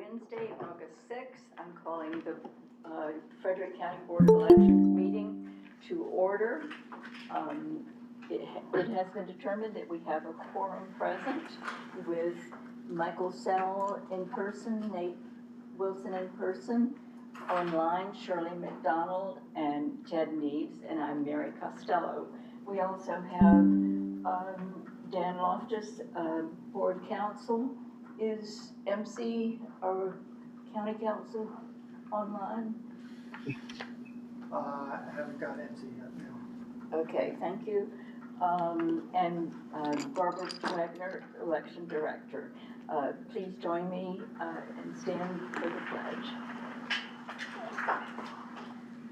Wednesday, August 6th. I'm calling the Frederick County Board of Elections meeting to order. It has been determined that we have a quorum present with Michael Sell in person, Nate Wilson in person, online Shirley McDonald and Ted Neves, and I'm Mary Costello. We also have Dan Loftus, Board Counsel. Is MC or County Council online? I haven't got MC yet, no. Okay, thank you. And Barbara Wagner, Election Director. Please join me and stand for the pledge.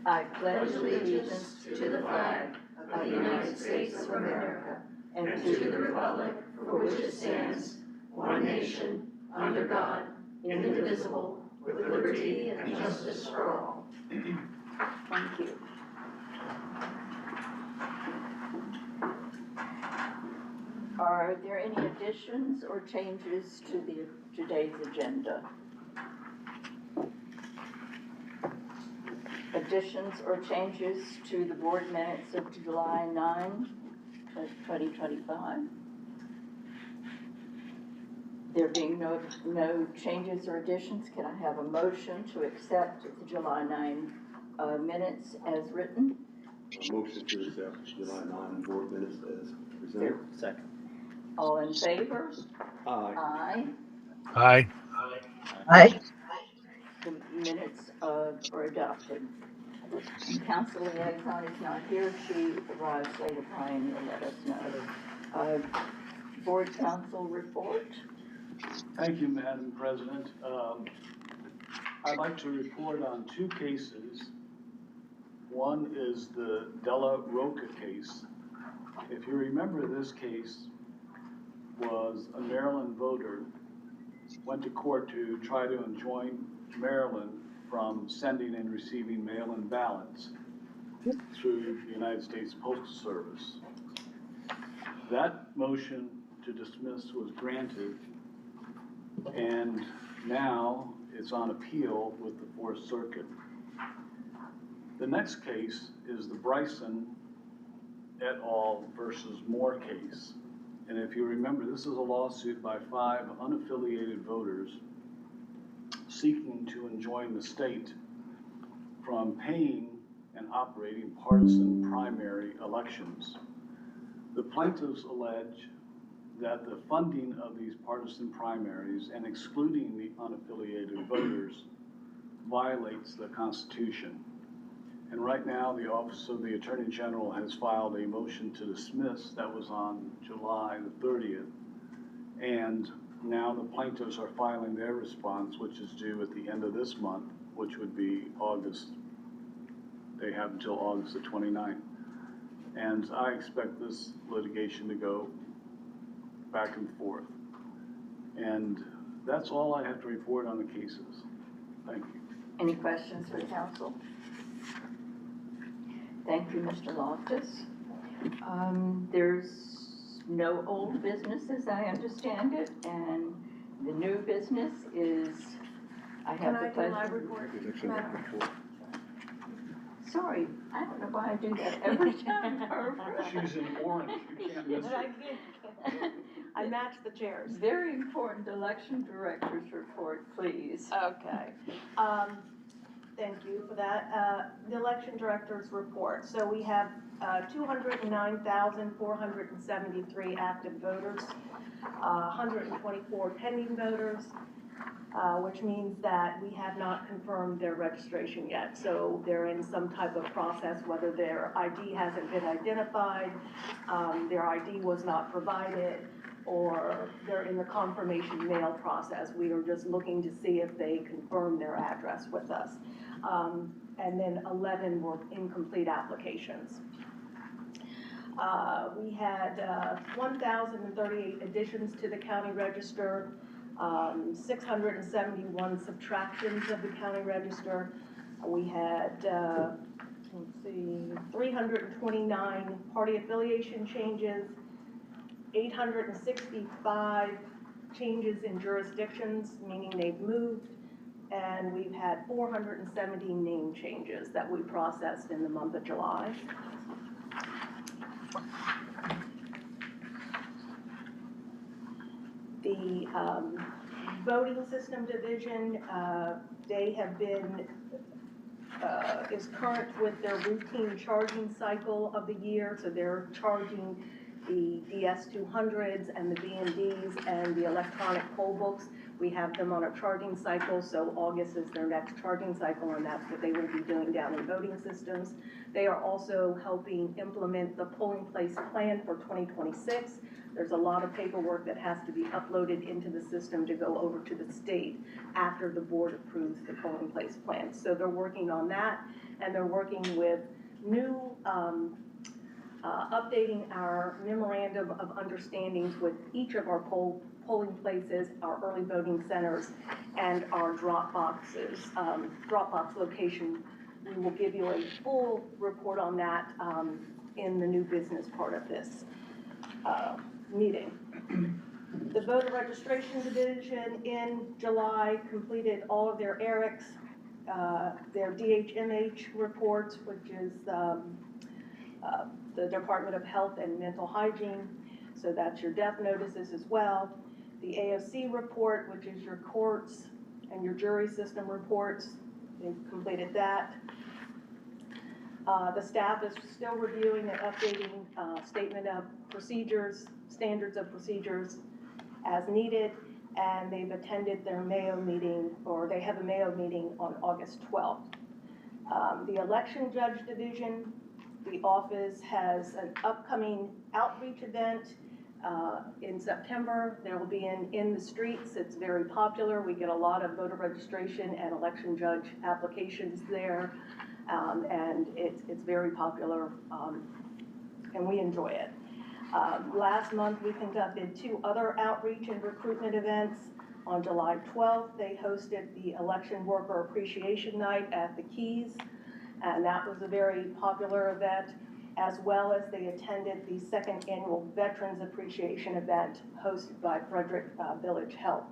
I pledge allegiance to the flag of the United States of America and to the republic for which it stands, one nation, under God, indivisible, with liberty and justice for all. Thank you. Are there any additions or changes to today's agenda? Additions or changes to the board minutes of July 9, 2025? There being no changes or additions, can I have a motion to accept the July 9 minutes as written? A motion to accept July 9 board minutes as presented. Second. All in favor? Aye. Aye. Aye. Aye. The minutes are adopted. Council liaison is not here. She arrives later. Brian will let us know. Board council report. Thank you, Madam President. I'd like to report on two cases. One is the Della Roca case. If you remember, this case was a Maryland voter went to court to try to enjoin Maryland from sending and receiving mail-in ballots through the United States Postal Service. That motion to dismiss was granted, and now it's on appeal with the Fourth Circuit. The next case is the Bryson et al. Versus Moore case. And if you remember, this is a lawsuit by 5 unaffiliated voters seeking to enjoin the state from paying and operating partisan primary elections. The plaintiffs allege that the funding of these partisan primaries and excluding the unaffiliated voters violates the Constitution. And right now, the Office of the Attorney General has filed a motion to dismiss that was on July the 30th. And now the plaintiffs are filing their response, which is due at the end of this month, which would be August. They have until August the 29th. And I expect this litigation to go back and forth. And that's all I have to report on the cases. Thank you. Any questions for council? Thank you, Mr. Loftus. There's no old business as I understand it, and the new business is, I have the pleasure. Can I do my report? Sorry, I don't know why I do that every time. She's in orange, you can't miss it. I match the chairs. Very important election director's report, please. Okay. Thank you for that. The election director's report. So we have 209,473 active voters, 124 pending voters, which means that we have not confirmed their registration yet. So they're in some type of process, whether their ID hasn't been identified, their ID was not provided, or they're in the confirmation mail process. We are just looking to see if they confirm their address with us. And then 11 were incomplete applications. We had 1,038 additions to the county register, 671 subtractions of the county register. We had, 329 party affiliation changes, 865 changes in jurisdictions, meaning they've moved, and we've had 470 name changes that we processed in the month of July. The voting system division, they have been, is current with their routine charging cycle of the year, so they're charging the DS200s and the B&Ds and the electronic poll books. We have them on a charging cycle, so August is their next charging cycle, and that's what they will be doing down in voting systems. They are also helping implement the polling place plan for 2026. There's a lot of paperwork that has to be uploaded into the system to go over to the state after the board approves the polling place plan. So they're working on that, and they're working with new, updating our memorandum of understandings with each of our polling places, our early voting centers, and our drop boxes, Dropbox location. We will give you a full report on that in the new business part of this meeting. The voter registration division in July completed all of their ERICs, their DHMH reports, which is the Department of Health and Mental Hygiene, so that's your death notices as well. The AOC report, which is your courts and your jury system reports, they've completed that. The staff is still reviewing and updating statement of procedures, standards of procedures as needed, and they've attended their Mayo meeting, or they have a Mayo meeting on August 12th. The election judge division, the office has an upcoming outreach event in September. There will be in the streets. It's very popular. We get a lot of voter registration and election judge applications there, and it's very popular, and we enjoy it. Last month, we conducted 2 other outreach and recruitment events. On July 12th, they hosted the Election Worker Appreciation Night at the Keys, and that was a very popular event, as well as they attended the 2nd annual Veterans Appreciation event hosted by Frederick Village Health.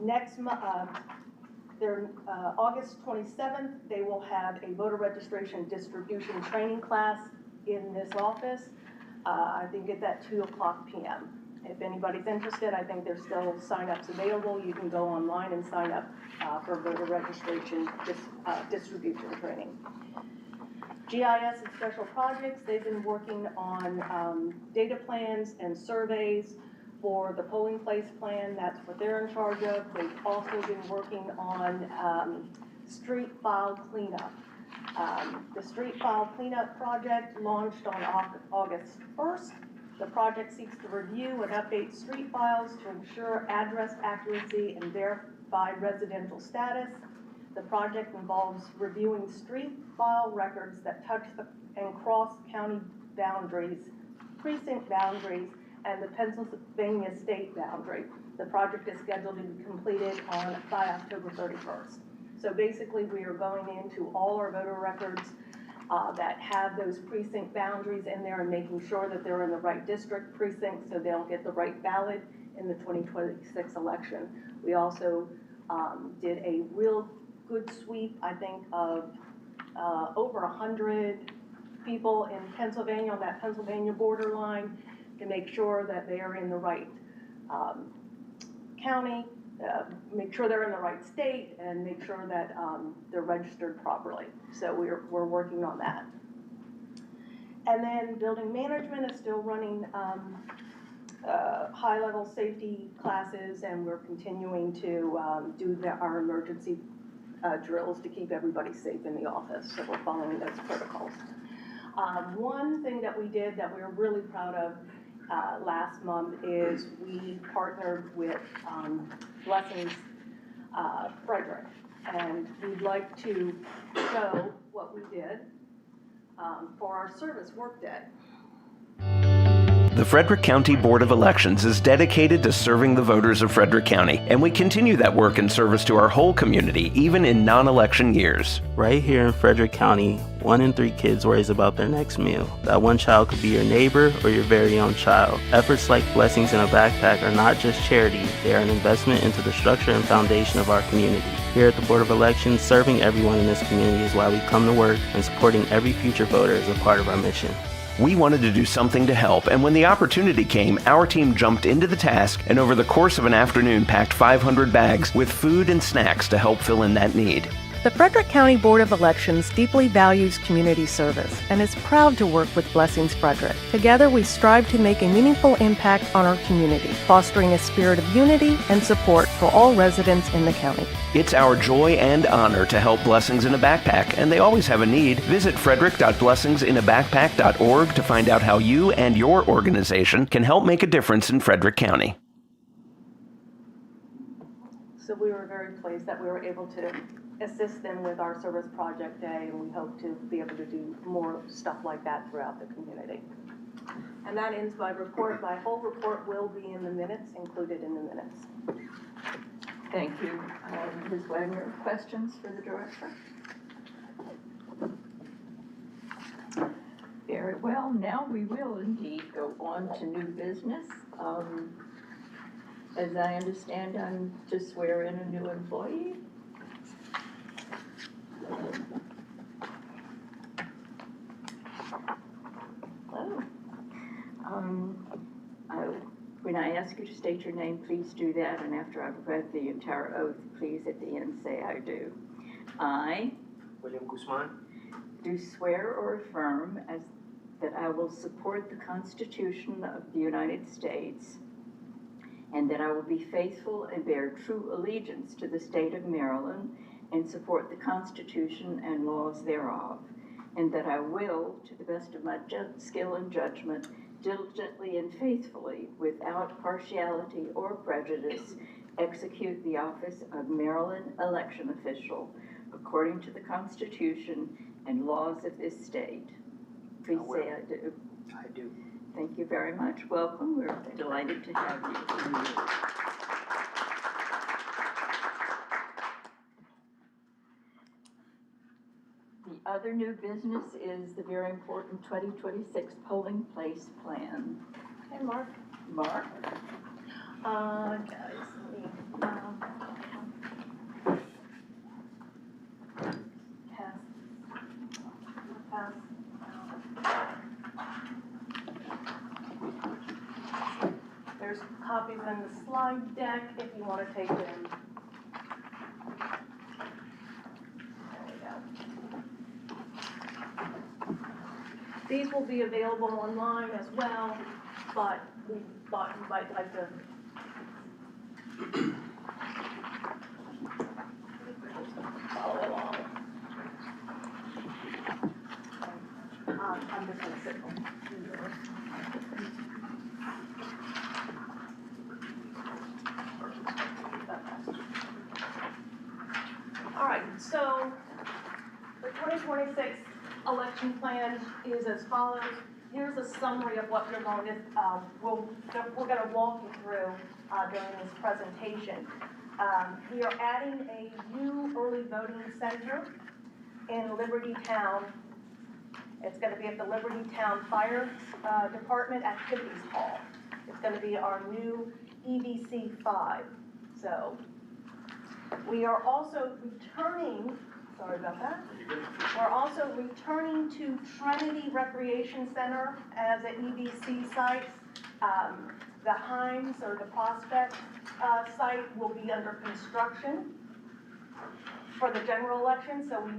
Next month, August 27th, they will have a voter registration distribution training class in this office. I think it's at 2:00 p.m. If anybody's interested, I think there's still sign-ups available. You can go online and sign up for voter registration distribution training. GIS and special projects, they've been working on data plans and surveys for the polling place plan. That's what they're in charge of. They've also been working on street file cleanup. The street file cleanup project launched on August 1st. The project seeks to review and update street files to ensure address accuracy and verified residential status. The project involves reviewing street file records that touch and cross county boundaries, precinct boundaries, and the Pennsylvania state boundary. The project is scheduled to be completed by October 31st. So basically, we are going into all our voter records that have those precinct boundaries in there and making sure that they're in the right district precinct so they'll get the right ballot in the 2026 election. We also did a real good sweep, I think, of over 100 people in Pennsylvania, on that Pennsylvania borderline, to make sure that they are in the right county, make sure they're in the right state, and make sure that they're registered properly. So we're working on that. And then building management is still running high-level safety classes, and we're continuing to do our emergency drills to keep everybody safe in the office. So we're following those protocols. One thing that we did that we were really proud of last month is we partnered with Blessings Frederick, and we'd like to show what we did for our service work day. The Frederick County Board of Elections is dedicated to serving the voters of Frederick County, and we continue that work in service to our whole community, even in non-election years. Right here in Frederick County, 1 in 3 kids worries about their next meal. That one child could be your neighbor or your very own child. Efforts like Blessings in a Backpack are not just charity, they are an investment into the structure and foundation of our community. Here at the Board of Elections, serving everyone in this community is why we come to work, and supporting every future voter is a part of our mission. We wanted to do something to help, and when the opportunity came, our team jumped into the task and over the course of an afternoon packed 500 bags with food and snacks to help fill in that need. The Frederick County Board of Elections deeply values community service and is proud to work with Blessings Frederick. Together, we strive to make a meaningful impact on our community, fostering a spirit of unity and support for all residents in the county. It's our joy and honor to help Blessings in a Backpack, and they always have a need. Visit frederick.blessinginabackpack.org to find out how you and your organization can help make a difference in Frederick County. So we were very pleased that we were able to assist them with our Service Project Day, and we hope to be able to do more stuff like that throughout the community. And that ends my report. My whole report will be in the minutes, included in the minutes. Thank you. Ms. Wagner, questions for the director? Very well. Now we will indeed go on to new business. As I understand, I'm to swear in a new employee. Hello. When I ask you to state your name, please do that, and after I've read the entire oath, please at the end say I do. I, William Guzman, do swear or affirm that I will support the Constitution of the United States, and that I will be faithful and bear true allegiance to the state of Maryland and support the Constitution and laws thereof, and that I will, to the best of my skill and judgment, diligently and faithfully, without partiality or prejudice, execute the office of Maryland election official according to the Constitution and laws of this state. Please say I do. I do. Thank you very much. Welcome. We're delighted to have you. The other new business is the very important 2026 polling place plan. Hey, Mark. Mark? Guys, let me, pass. There's copies in the slide deck if you want to take them. There we go. These will be available online as well, but we thought you might like to follow along. I'm just gonna sit on here. All right, so the 2026 election plan is as follows. Here's a summary of what we're going to, we're going to walk you through during this presentation. We are adding a new early voting center in Liberty Town. It's going to be at the Liberty Town Fire Department Activities Hall. It's going to be our new EVC 5. So we are also returning, sorry about that. We're also returning to Trinity Recreation Center as an EVC site. The Himes or the Prospect site will be under construction for the general election, so we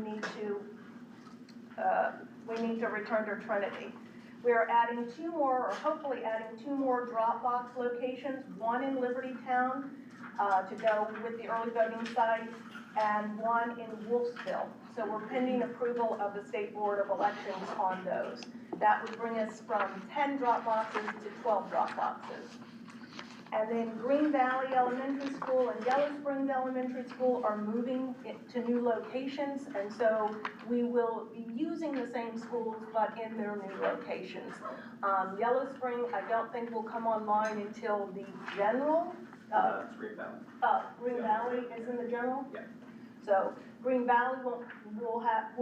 need to return to Trinity. We are adding 2 more, or hopefully adding 2 more drop-box locations, one in Liberty Town to go with the early voting site, and one in Wolfsville. So we're pending approval of the State Board of Elections on those. That would bring us from 10 drop boxes to 12 drop boxes. And then Green Valley Elementary School and Yellow Springs Elementary School are moving to new locations, and so we will be using the same schools, but in their new locations. Yellow Spring, I don't think will come online until the general, That's Green Valley. Green Valley is in the general? Yeah. So Green Valley will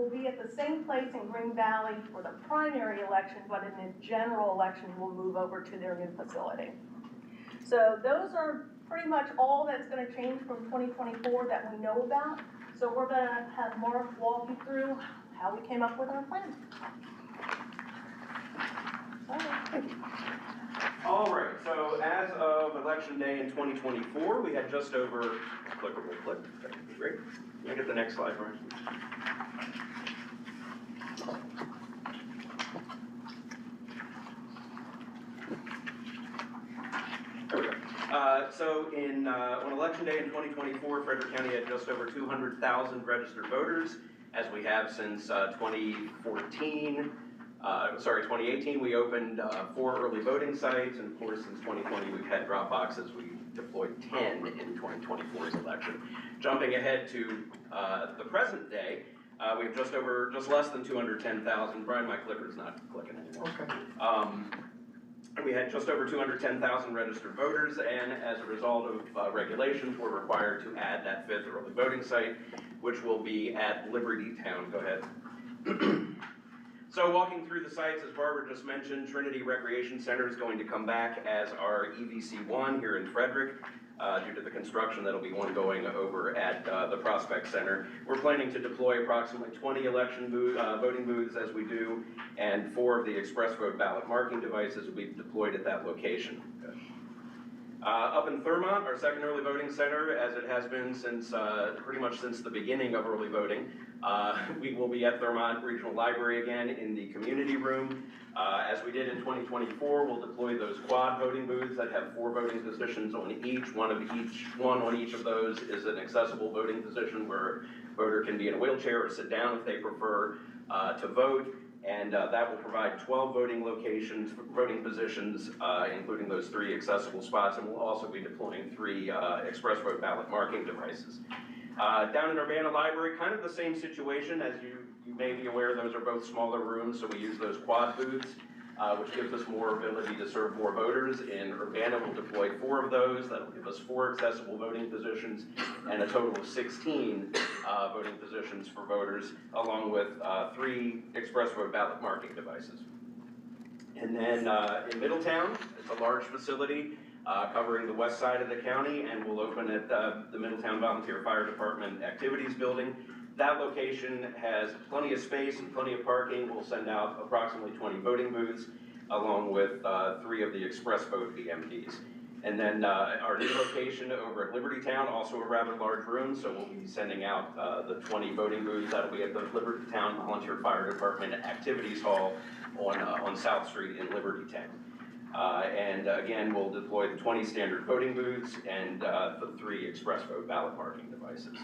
be at the same place in Green Valley for the primary election, but in the general election, we'll move over to their new facility. So those are pretty much all that's gonna change from 2024 that we know about. So we're gonna have Mark walk you through how we came up with our plan. All right, so as of Election Day in 2024, we had just over, clickable click, that would be great. Can I get the next slide, Brian? There we go. So on Election Day in 2024, Frederick County had just over 200,000 registered voters, as we have since 2018, we opened 4 early voting sites, and of course, since 2020, we've had drop boxes. We deployed 10 in 2024's election. Jumping ahead to the present day, we have just less than 210,000. Brian, my clicker's not clicking anymore. Okay. We had just over 210,000 registered voters, and as a result of regulations, we're required to add that 5th early voting site, which will be at Liberty Town. Go ahead. So walking through the sites, as Barbara just mentioned, Trinity Recreation Center is going to come back as our EVC1 here in Frederick due to the construction that'll be ongoing over at the Prospect Center. We're planning to deploy approximately 20 election voting booths as we do, and 4 of the express vote ballot marking devices will be deployed at that location. Up in Thurmont, our second early voting center, as it has been since pretty much since the beginning of early voting, we will be at Thurmont Regional Library again in the community room. As we did in 2024, we'll deploy those quad voting booths that have 4 voting positions on each. One on each of those is an accessible voting position where a voter can be in a wheelchair or sit down if they prefer to vote. And that will provide 12 voting positions, including those 3 accessible spots, and we'll also be deploying 3 express vote ballot marking devices. Down in Urbana Library, kind of the same situation. As you may be aware, those are both smaller rooms, so we use those quad booths, which gives us more ability to serve more voters. In Urbana, we'll deploy 4 of those. That'll give us 4 accessible voting positions and a total of 16 voting positions for voters, along with 3 express vote ballot marking devices. And then in Middletown, it's a large facility covering the west side of the county, and we'll open at the Middletown Volunteer Fire Department Activities Building. That location has plenty of space and plenty of parking. We'll send out approximately 20 voting booths, along with 3 of the express vote BMDs. And then our new location over at Liberty Town, also a rather large room, so we'll be sending out the 20 voting booths. That'll be at the Liberty Town Volunteer Fire Department Activities Hall on South Street in Liberty Town. And again, we'll deploy the 20 standard voting booths and the 3 express vote ballot marking devices.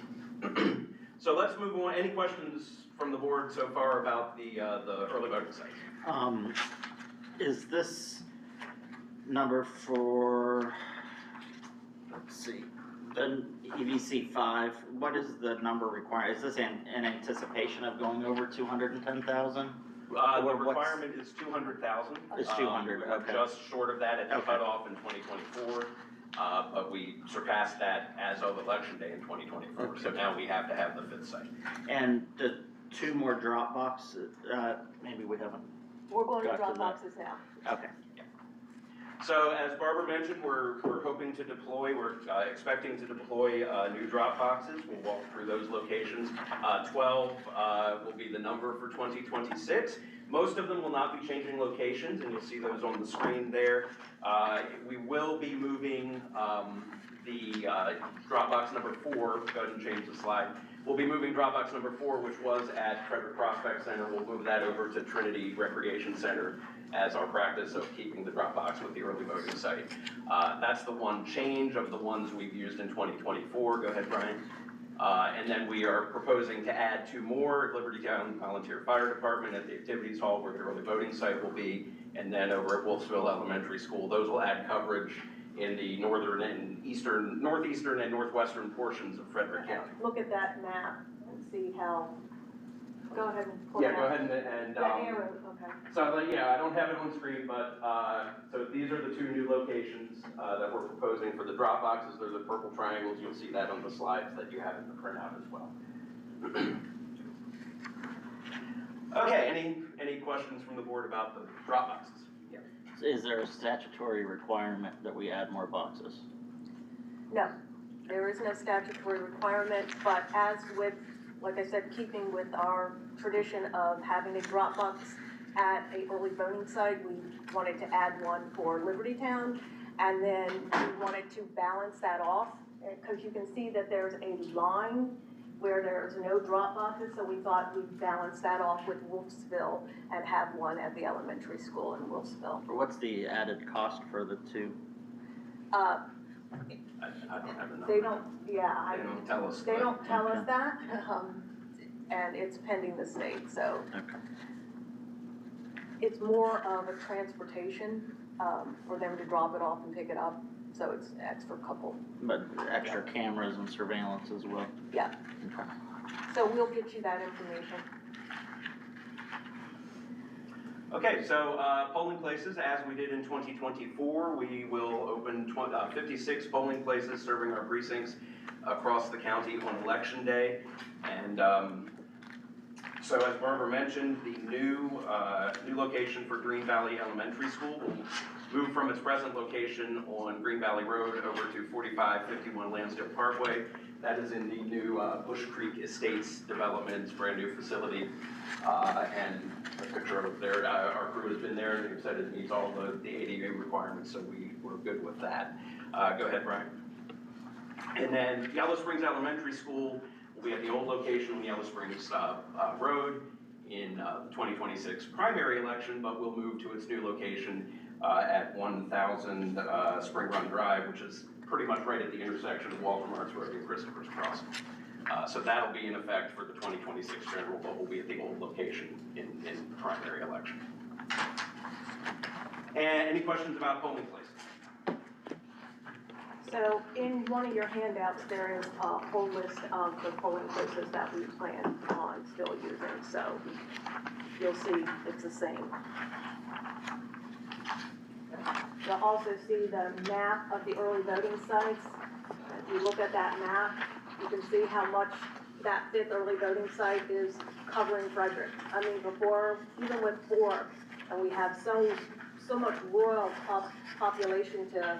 So let's move on. Any questions from the board so far about the early voting sites? Is this number for, let's see, the EVC 5, what is the number required? Is this in anticipation of going over 210,000? The requirement is 200,000. It's 200, We're okay. just short of that at the Okay. cutoff in 2024, but we surpassed that as of Election Day in 2024. Okay. So now we have to have the 5th site. And the 2 more drop boxes, maybe we haven't, We're going to Got drop to that. boxes now. okay. So as Barbara mentioned, we're hoping to deploy, we're expecting to deploy new drop boxes. We'll walk through those locations. 12 will be the number for 2026. Most of them will not be changing locations, and you'll see those on the screen there. We will be moving the drop box number 4. Go ahead and change the slide. We'll be moving drop box number 4, which was at Frederick Prospect Center. We'll move that over to Trinity Recreation Center as our practice of keeping the drop box with the early voting site. That's the one change of the ones we've used in 2024. Go ahead, Brian. And then we are proposing to add 2 more, Liberty Town Volunteer Fire Department at the Activities Hall where the early voting site will be, and then over at Wolfsville Elementary School. Those will add coverage in the northern and northeastern and northwestern portions of Frederick County. Look at that map and see how, go ahead and pull it Yeah, out. go ahead and, The arrow, okay. so, I don't have it on screen, but, so these are the two new locations, that we're proposing for the drop boxes. They're the purple triangles. You'll see that on the slides that you have in the printout as well. Okay, any questions from the board about the drop boxes? Is there a statutory requirement that we add more boxes? No, there is no statutory requirement, but as with, like I said, keeping with our tradition of having a drop box at a early voting site, we wanted to add one for Liberty Town, and then we wanted to balance that off, because you can see that there's a line where there's no drop boxes, so we thought we'd balance that off with Wolfsville and have one at the elementary school in Wolfsville. What's the added cost for the two? Uh, I don't have a number. They don't, yeah, They don't tell us. they but- don't tell us Okay. that, and it's pending the state, so Okay. it's more of a transportation, for them to drop it off and pick it up, so it's an extra couple. But extra cameras and surveillance as well? Yeah. Okay. So we'll get you that information. Okay, so polling places, as we did in 2024, we will open 56 polling places serving our precincts across the county on Election Day. And so as Barbara mentioned, the new location for Green Valley Elementary School will move from its present location on Green Valley Road over to 4551 Lansdale Parkway. That is in the new Bush Creek Estates development, brand new facility. And a picture of there, our crew has been there and they've said it meets all the ADA requirements, so we're good with that. Go ahead, Brian. And then Yellow Springs Elementary School will be at the old location on Yellow Springs Road in the 2026 primary election, but we'll move to its new location at 1000 Spring Run Drive, which is pretty much right at the intersection of Walter Marks Road and Christopher's Crossing. So that'll be in effect for the 2026 general, but will be at the old location in primary election. And any questions about polling places? So in one of your handouts, there is a whole list of the polling places that we plan on still using, so you'll see it's the same. You'll also see the map of the early voting sites. If you look at that map, you can see how much that 5th early voting site is covering Frederick. I mean, before, even with 4, and we have so much rural population to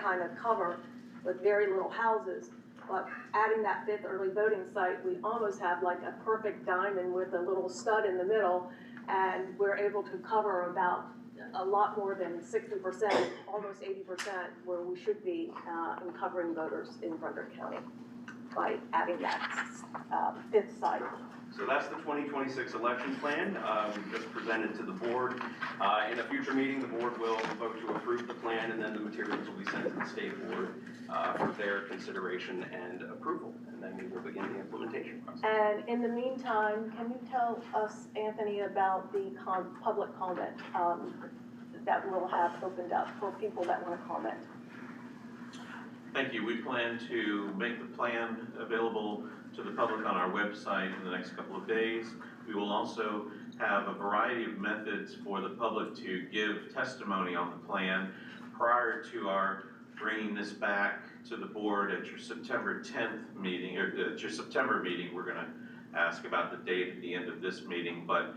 kind of cover with very little houses, but adding that 5th early voting site, we almost have like a perfect diamond with a little stud in the middle, and we're able to cover about a lot more than 60%, almost 80%, where we should be in covering voters in Frederick County by adding that 5th site. So that's the 2026 election plan we just presented to the board. In a future meeting, the board will vote to approve the plan, and then the materials will be sent to the state board for their consideration and approval. And then we will begin the implementation process. And in the meantime, can you tell us, Anthony, about the public comment that we'll have opened up for people that want to comment? Thank you. We plan to make the plan available to the public on our website in the next couple of days. We will also have a variety of methods for the public to give testimony on the plan prior to our bringing this back to the board at your September 10th meeting, or at your September meeting. We're going to ask about the date at the end of this meeting, but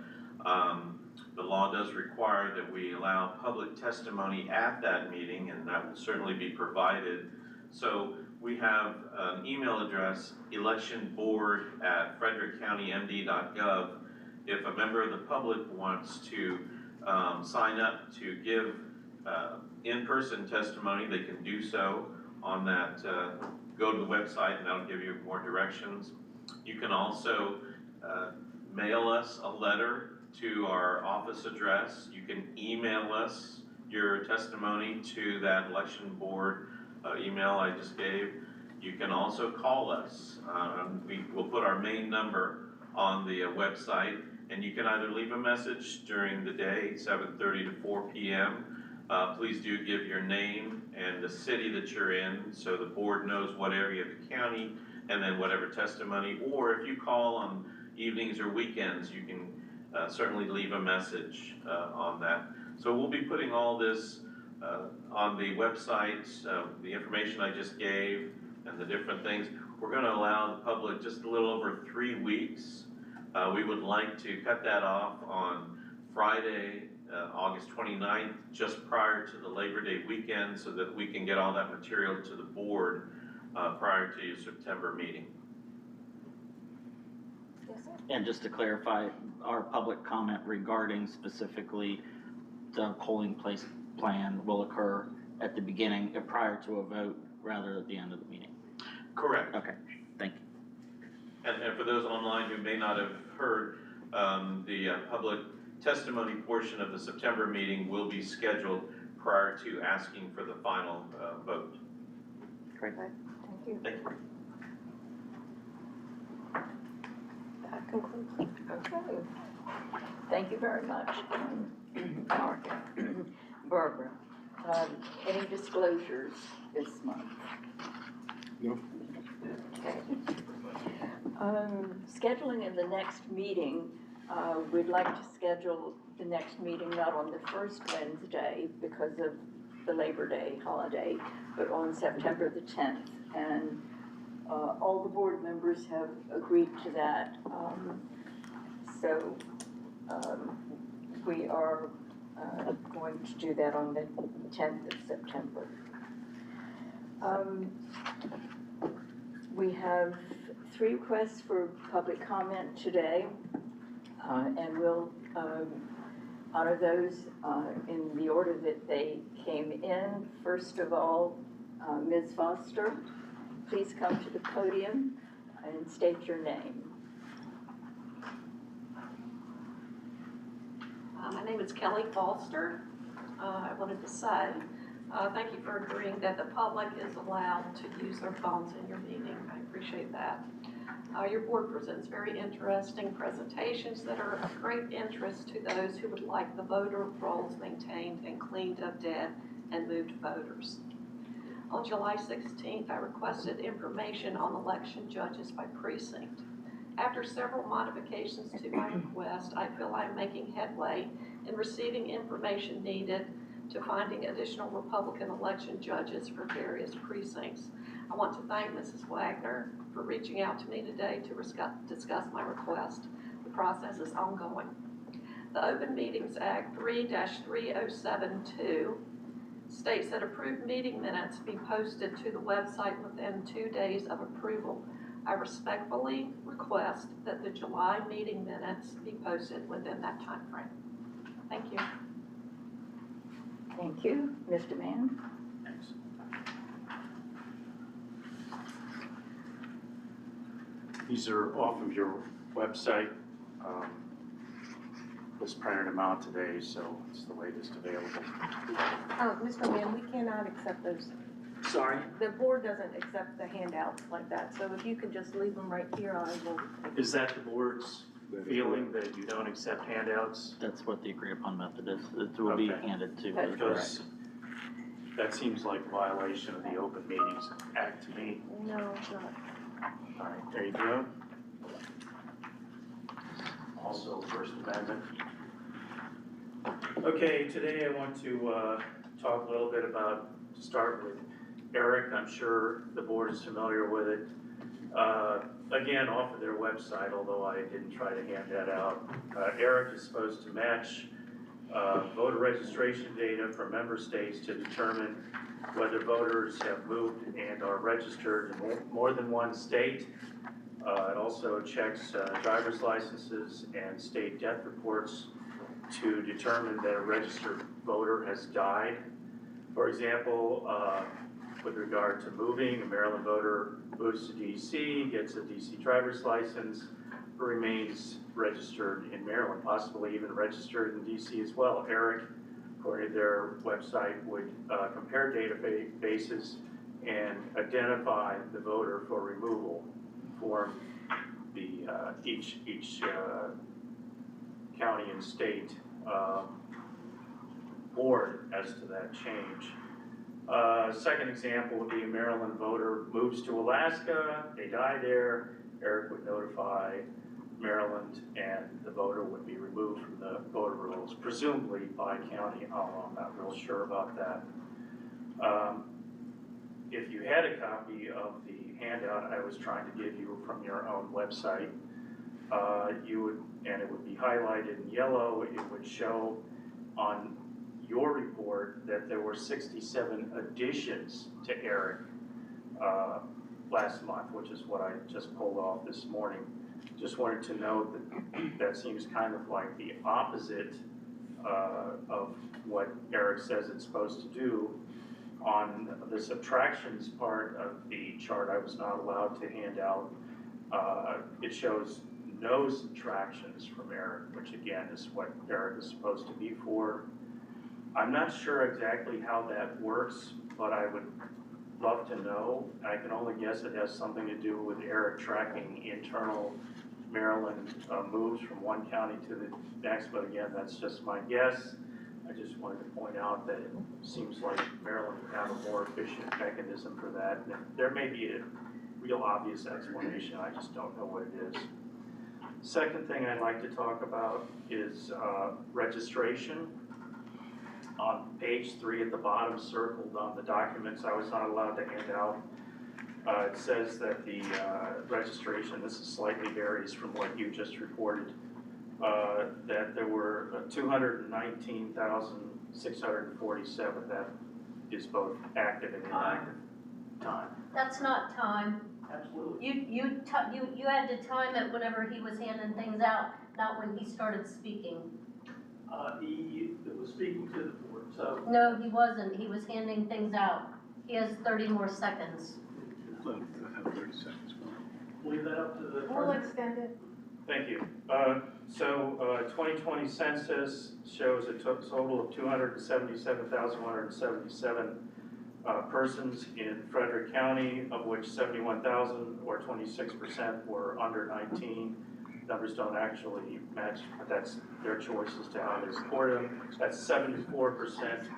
the law does require that we allow public testimony at that meeting, and that will certainly be provided. So we have an email address, electionboard@frederickcountymd.gov. If a member of the public wants to sign up to give in-person testimony, they can do so on that. Go to the website and that'll give you more directions. You can also mail us a letter to our office address. You can email us your testimony to that election board email I just gave. You can also call us. We will put our main number on the website, and you can either leave a message during the day, 7:30 to 4 p.m., please do give your name and the city that you're in, so the board knows what area of the county, and then whatever testimony, or if you call on evenings or weekends, you can certainly leave a message on that. So we'll be putting all this on the website, the information I just gave, and the different things. We're gonna allow the public just a little over 3 weeks. We would like to cut that off on Friday, August 29th, just prior to the Labor Day weekend, so that we can get all that material to the board prior to your September meeting. Yes, sir. And just to clarify, our public comment regarding specifically the polling place plan will occur at the beginning, prior to a vote, rather at the end of the meeting. Correct. Okay, thank you. And for those online who may not have heard, the public testimony portion of the September meeting will be scheduled prior to asking for the final vote. Great. Thank you. Thank you. That concludes. Okay. Thank you very much, Mark. Barbara, any disclosures this month? No. Okay. Scheduling in the next meeting, we'd like to schedule the next meeting not on the first Wednesday because of the Labor Day holiday, but on September the 10th. And all the board members have agreed to that. So we are going to do that on the 10th of September. We have 3 requests for public comment today, and we'll honor those in the order that they came in. First of all, Ms. Foster, please come to the podium and state your name. My name is Kelly Foster. I wanted to say thank you for agreeing that the public is allowed to use their phones in your meeting. I appreciate that. Your board presents very interesting presentations that are of great interest to those who would like the voter rolls maintained and cleaned of dead and moved voters. On July 16th, I requested information on election judges by precinct. After several modifications to my request, I feel I'm making headway in receiving information needed to finding additional Republican election judges for various precincts. I want to thank Mrs. Wagner for reaching out to me today to discuss my request. The process is ongoing. The Open Meetings Act 3-3072 states that approved meeting minutes be posted to the website within 2 days of approval. I respectfully request that the July meeting minutes be posted within that time frame. Thank you. Thank you. Mr. Mann? Thanks. These are off of your website. Was printed them out today, so it's the latest available. Oh, Mr. Mann, we cannot accept those. Sorry? The board doesn't accept the handouts like that, so if you could just leave them right here, I will. Is that the board's feeling that you don't accept handouts? That's what the agreed upon method is. It will be Okay. handed to. That's Because that seems like a violation of the Open Meetings Act to me. No, it's not. All right, there you go. Also First Amendment. Okay, today I want to talk a little bit about, to start with Eric. I'm sure the board is familiar with it. Again, off of their website, although I didn't try to hand that out. Eric is supposed to match voter registration data from member states to determine whether voters have moved and are registered in more than one state. It also checks driver's licenses and state death reports to determine that a registered voter has died. For example, with regard to moving, a Maryland voter moves to DC, gets a DC driver's license, remains registered in Maryland, possibly even registered in DC as well. Eric, according to their website, would compare databases and identify the voter for removal, inform the each county and state board as to that change. Second example would be a Maryland voter moves to Alaska, they die there, Eric would notify Maryland, and the voter would be removed from the voter rolls, presumably by county. Oh, I'm not real sure about that. If you had a copy of the handout I was trying to give you from your own website, you would, and it would be highlighted in yellow, it would show on your report that there were 67 additions to Eric last month, which is what I just pulled off this morning. Just wanted to note that that seems kind of like the opposite of what Eric says it's supposed to do. On the subtractions part of the chart I was not allowed to hand out, it shows no subtractions from Eric, which again is what Eric is supposed to be for. I'm not sure exactly how that works, but I would love to know. I can only guess it has something to do with Eric tracking internal Maryland moves from one county to the next, but again, that's just my guess. I just wanted to point out that it seems like Maryland would have a more efficient mechanism for that. And there may be a real obvious explanation, I just don't know what it is. Second thing I'd like to talk about is registration. On page 3 at the bottom, circled on the documents I was not allowed to hand out, it says that the registration, this is slightly varies from what you just reported, that there were 219,647, that is both active and inactive. Time. That's not time. Absolutely. You had to time it whenever he was handing things out, not when he started speaking. He was speaking to the board, so. No, he wasn't. He was handing things out. He has 30 more seconds. Leave that up to the We'll president. extend it. Thank you. 2020 census shows a total of 277,177 persons in Frederick County, of which 71,000 or 26% were under 19. Numbers don't actually match, but that's their choice as to how they report them. That's 74%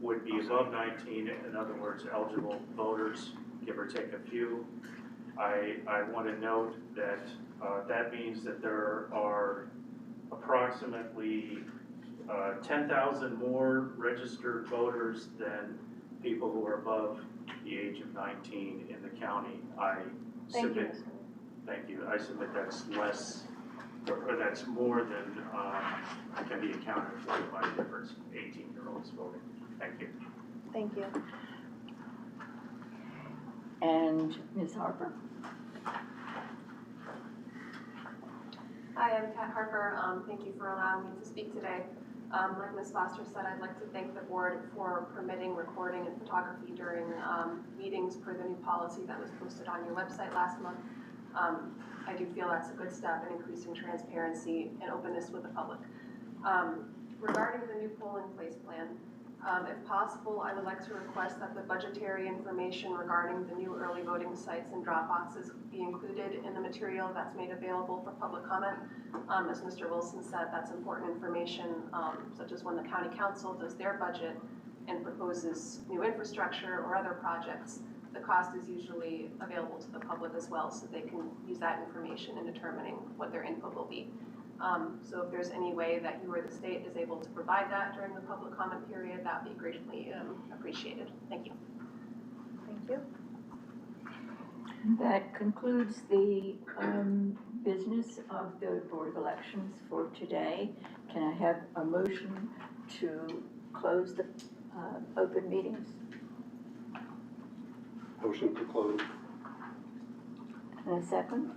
would be above 19, in other words, eligible voters, give or take a few. I want to note that that means that there are approximately 10,000 more registered voters than people who are above the age of 19 in the county. Thank you. Thank you. I submit that's less, or that's more than can be accounted for by the difference of 18-year-olds voting. Thank you. Thank you. And Ms. Harper? Hi, I'm Kat Harper. Thank you for allowing me to speak today. Like Ms. Foster said, I'd like to thank the board for permitting recording and photography during meetings per the new policy that was posted on your website last month. I do feel that's a good step in increasing transparency and openness with the public. Regarding the new polling place plan, if possible, I would like to request that the budgetary information regarding the new early voting sites and drop boxes be included in the material that's made available for public comment. As Mr. Wilson said, that's important information, such as when the county council does their budget and proposes new infrastructure or other projects, the cost is usually available to the public as well, so they can use that information in determining what their input will be. So if there's any way that you or the state is able to provide that during the public comment period, that would be greatly appreciated. Thank you. Thank you. That concludes the business of the Board of Elections for today. Can I have a motion to close the open meetings? Motion to close. And a second?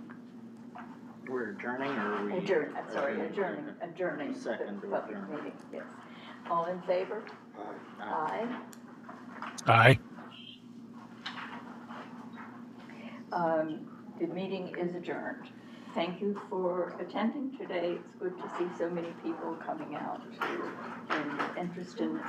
We're adjourning, or are we? Adjourning Second the to public adjourn. meeting, yes. All in favor? Aye. Aye. Aye. The meeting is adjourned. Thank you for attending today. It's good to see so many people coming out and interested in